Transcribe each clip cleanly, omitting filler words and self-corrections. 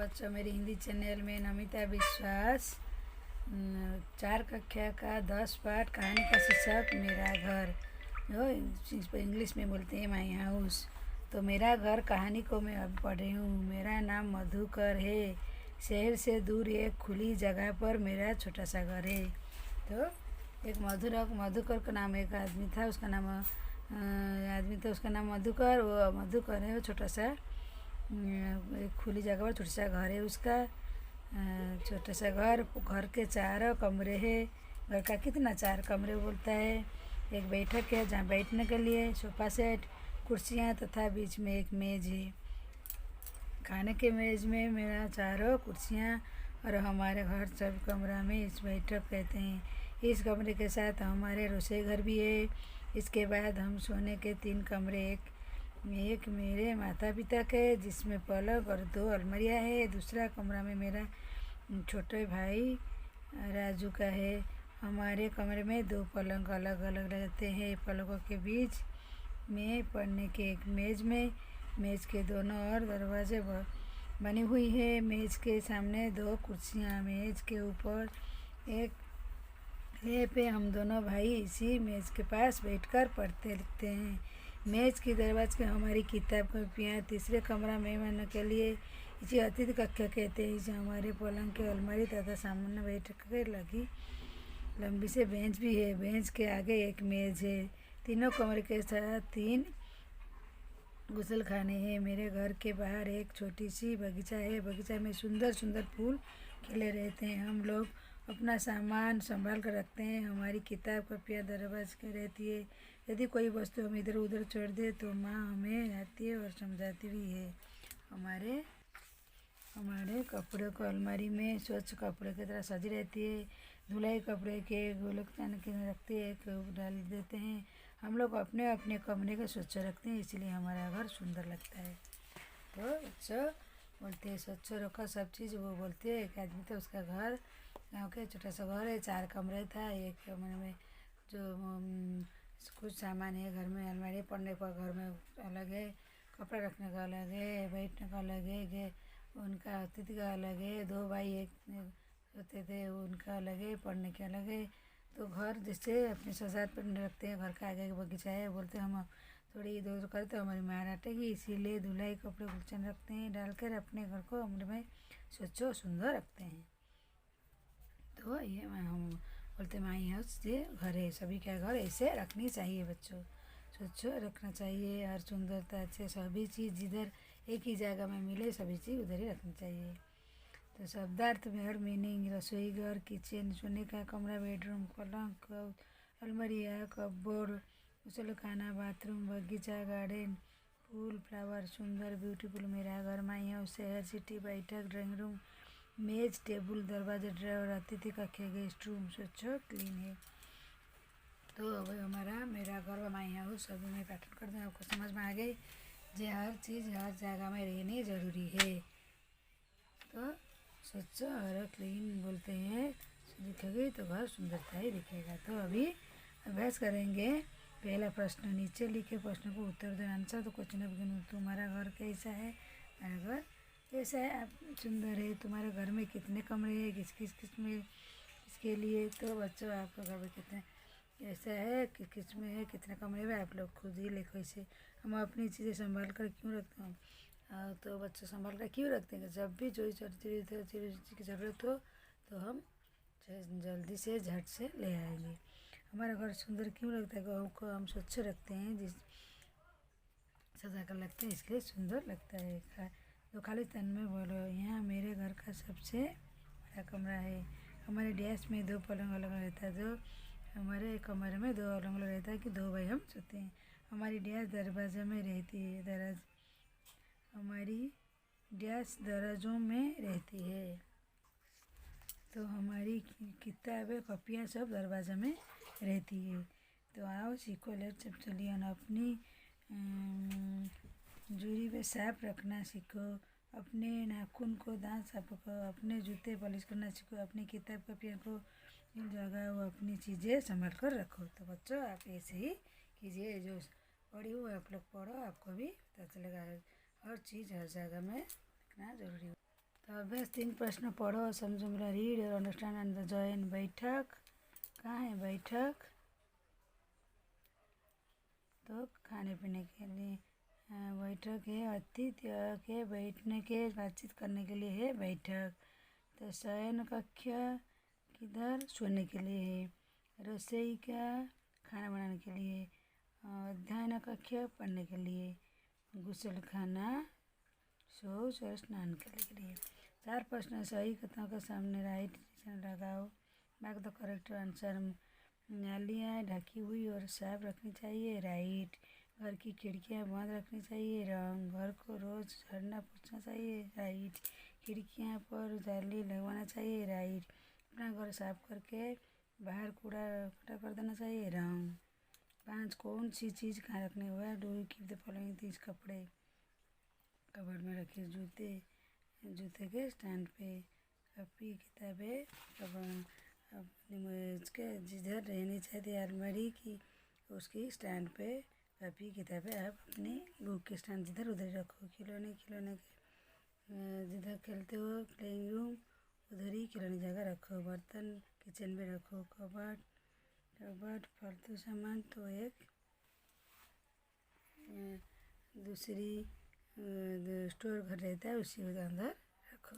बच्चों, मेरी हिंदी चैनल में नमिता विश्वास 4 कक्षा का 10 पाठ कहानी का शीर्षक मेरा घर, जो इंग्लिश में बोलते हैं माई हाउस। तो मेरा घर कहानी को मैं अब पढ़ रही हूँ। मेरा नाम मधुकर है। शहर से दूर एक खुली जगह पर मेरा छोटा सा घर है। तो एक मधुकर का नाम एक आदमी था, उसका नाम मधुकर। वो मधुकर है, वो छोटा सा एक खुली जगह पर छोटा सा घर है उसका। छोटा सा घर के 4 कमरे हैं। घर का कितना 4 कमरे बोलता है। एक बैठक है जहाँ बैठने के लिए सोफा सेट, कुर्सियाँ तथा बीच में एक मेज है। खाने के मेज में मेरा 4 कुर्सियाँ और हमारे घर सब कमरा में इस बैठक कहते हैं। इस कमरे के साथ हमारे रसोई घर भी है। इसके बाद हम सोने के 3 कमरे, एक मेरे माता पिता के जिसमें पलंग और 2 अलमारियाँ है। दूसरा कमरा में मेरा छोटे भाई राजू का है। हमारे कमरे में 2 पलंग अलग अलग रहते हैं। पलंगों के बीच में पढ़ने के एक मेज के दोनों ओर दरवाजे बनी हुई है। मेज के सामने 2 कुर्सियाँ, मेज के ऊपर एक पे हम दोनों भाई इसी मेज के पास बैठकर पढ़ते लिखते हैं। मेज की दरवाजे के हमारी किताब कॉपियाँ। तीसरे कमरा मेहमानों के लिए इसे अतिथि कक्ष कहते हैं। इसे हमारे पलंग के अलमारी तथा सामने बैठकर लगी लंबी से बेंच भी है। बेंच के आगे एक मेज है। तीनों कमरे के साथ 3 गुसल खाने हैं। मेरे घर के बाहर एक छोटी सी बगीचा है। बगीचा में सुंदर सुंदर फूल खिले रहते हैं। हम लोग अपना सामान संभाल कर रखते हैं। हमारी किताब कॉपियाँ दरवाजे के रहती है। यदि कोई वस्तु हम इधर उधर छोड़ दे तो माँ हमें आती है और समझाती भी है। हमारे कपड़ों को अलमारी में स्वच्छ कपड़े की तरह सजी रहती है। धुलाई कपड़े के गोलकतान के रखते हैं, डाल देते हैं। हम लोग अपने अपने कमरे को स्वच्छ रखते हैं, इसलिए हमारा घर सुंदर लगता है। तो अच्छा बोलते हैं स्वच्छ रखा सब चीज़। वो बोलते हैं एक आदमी था, उसका घर गाँव के छोटा सा घर है, 4 कमरे था। एक कमरे में जो कुछ सामान है घर में, अलमारी पढ़ने का घर में अलग है, कपड़ा रखने का अलग है, बैठने का अलग है, उनका अतिथि का अलग है। 2 भाई एक होते थे, उनका अलग है, पढ़ने के अलग है। तो घर जैसे अपने साथ पढ़ने रखते हैं। घर का आगे बगीचा है, बोलते हम थोड़ी इधर उधर करते तो हमारी माँ डांटेगी, इसीलिए धुलाई कपड़े गुलचन रखते हैं, डालकर अपने घर को कमरे में स्वच्छ और सुंदर रखते हैं। तो ये हम बोलते माई हाउस ये घर है। सभी का घर ऐसे रखनी चाहिए बच्चों, स्वच्छ रखना चाहिए। और सुंदरता से सभी चीज़ जिधर एक ही जगह में मिले सभी चीज़ उधर ही रखनी चाहिए। तो शब्दार्थ में हर मीनिंग रसोई घर, किचन, सोने का कमरा, बेडरूम, पलंग, अलमारियाँ, कपबोर्ड, गुसलखाना, बाथरूम, बगीचा, गार्डन, फूल, फ्लावर, सुंदर, ब्यूटीफुल। मेरा घर माई हाउस, शहर, सिटी, बैठक, ड्राइंग रूम, मेज, टेबल, दरवाजे, ड्रावर, अतिथि कक्ष, गेस्ट रूम स्वच्छ क्लीन है। तो अब हमारा मेरा घर माई हाउस सभी में पैटर्न कर दें, आपको समझ में आ गई। जो हर चीज़ हर जगह में रहनी ज़रूरी है। तो स्वच्छ और क्लीन बोलते हैं, दिखेगी तो घर सुंदरता ही दिखेगा। तो अभी अभ्यास करेंगे। पहला प्रश्न नीचे लिखे प्रश्न को उत्तर दें आंसर। तो क्वेश्चन बिगिन, तुम्हारा घर कैसा है? मेरा घर कैसा है? आप सुंदर है। तुम्हारे घर में कितने कमरे हैं? किस में किसके लिए? तो बच्चों आपका घर में कितने ऐसा है, किस में है, कितने कमरे में, आप लोग खुद ही लिखो। इसे हम अपनी चीज़ें संभाल कर क्यों रखते हैं? तो बच्चे संभाल कर क्यों रखते हैं? जब भी जो चीज़ की ज़रूरत हो तो हम जल्दी से झट से ले आएंगे। हमारा घर सुंदर क्यों लगता है? गाँव को हम स्वच्छ रखते हैं, जिस सजा कर लगते हैं, इसलिए सुंदर लगता है। तो खाली तन में बोलो, यहाँ मेरे घर का सबसे बड़ा कमरा है। हमारे डैश में 2 पलंग अलग रहता है। जो हमारे कमरे में 2 अलग अलग रहता है कि 2 भाई हम सोते हैं। हमारी डैश दरवाजे में रहती है। हमारी डैश दराजों में रहती है। तो हमारी किताबें कॉपियाँ सब दरवाजे में रहती है। तो आओ सीखो, लेट सब चलिए। अपनी जूरी में साफ रखना सीखो। अपने नाखून को दांत साफ रखो। अपने जूते पॉलिश करना सीखो। अपनी किताब कॉपियाँ को जगह वो अपनी चीज़ें संभाल कर रखो। तो बच्चों आप ऐसे ही कीजिए, जो पढ़ी हो आप लोग पढ़ो, आपको भी पता चलेगा। हर चीज़ हर जगह में रखना ज़रूरी हो। तो अभ्यास 3 प्रश्न पढ़ो और समझो मेरा रीड और अंडरस्टैंड एंड जॉइन। बैठक, कहाँ है बैठक? तो खाने पीने के लिए। बैठक है अतिथि के बैठने के बातचीत करने के लिए है बैठक। तो शयन कक्ष किधर? सोने के लिए है। रसोई का खाना बनाने के लिए। अध्ययन कक्ष पढ़ने के लिए। गुसल खाना शौच और स्नान करने के लिए। 4 प्रश्न सही कथनों के सामने राइट लगाओ। Mark the correct answer. नालियाँ ढकी हुई और साफ रखनी चाहिए, राइट। घर की खिड़कियाँ बंद रखनी चाहिए, रॉन्ग। घर को रोज झाड़ना पोछना चाहिए, राइट। खिड़कियाँ पर जाली लगवाना चाहिए, राइट। अपना घर साफ करके बाहर कूड़ा इकट्ठा कर देना चाहिए, रॉन्ग। 5 कौन सी चीज़ कहाँ रखने हुआ? Do you keep the following things? कपड़े कबर्ड में रखे, जूते जूते के स्टैंड पे, कॉपी किताबें अपनी मेज के जिधर रहनी चाहिए अलमारी की उसकी स्टैंड पे कॉपी किताबें आप अपनी बुक के स्टैंड जिधर उधर रखो। खिलौने खिलौने के जिधर खेलते हो प्लेइंग रूम उधर ही खिलौने जगह रखो। बर्तन किचन में रखो। कबर्ड कबर्ड फालतू सामान तो एक दूसरी स्टोर घर रहता है उसी के अंदर रखो।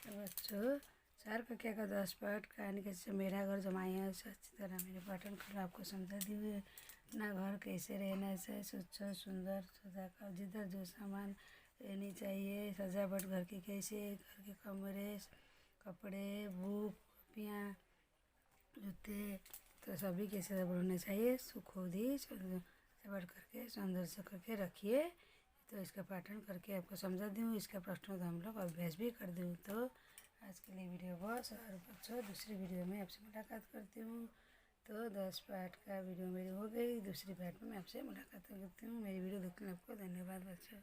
तो बच्चों 4 कक्षा का 10 पाठ कहानी कैसे मेरा घर जमाया अच्छी तरह मैंने पाठन कर आपको समझा दी हुई है। अपना घर कैसे रहना चाहिए, स्वच्छ सुंदर सजा कर जिधर जो सामान रहनी चाहिए, सजावट घर की कैसे, घर के कमरे कपड़े बुक कॉपियाँ जूते तो सभी कैसे सब होने चाहिए खुद ही सजावट करके सुंदर से करके रखिए। तो इसका पाठन करके आपको समझा दूँ, इसका प्रश्नों का हम लोग अभ्यास भी कर दूँ। तो आज के लिए वीडियो बस और बच्चों दूसरी वीडियो में आपसे मुलाकात करती हूँ। तो 10 पार्ट का वीडियो मेरी हो गई, दूसरी पार्ट में मैं आपसे मुलाकात करती हूँ। मेरी वीडियो देखने आपको धन्यवाद बच्चों।